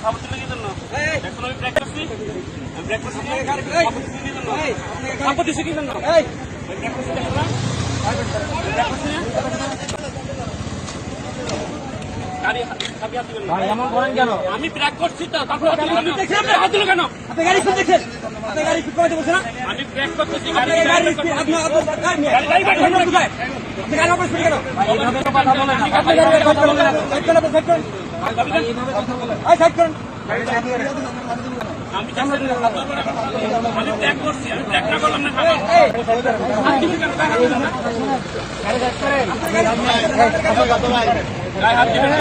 Support দিলে কি জন্য? এখন আমি ব্রেক করছি, আমি ব্রেক করছি কি জন্য? সাপোর্ট দিছি কি জন্য? ব্রেক করছি দেখো না? ব্রেক করছি না? গাড়ি চাবি হাত দিবেন না। ভাই এমন করেন কেন? আমি ব্রেক করছি তো, তারপর হাত দিল কেন? আপনি গাড়ি স্পিড দেখছেন? আপনি গাড়ি স্পিড কমাইতে বলছেন না? আমি ব্রেক করতেছি, আপনি গাড়ি স্পিড আপনি গাড়ি কোথায়? আপনি গাড়ি অপারেট স্পিড কেন? ভাই এইভাবে তো কথা বলেন না। আপনি গাড়ি সাইড করুন, সাইড করুন, সাইড করুন। এইভাবে কথা বলেন। এই সাইড করুন। আমি ব্রেক করছি, আমি ব্রেক না করলাম না খাবার। গায়ে হাত দিবেন না।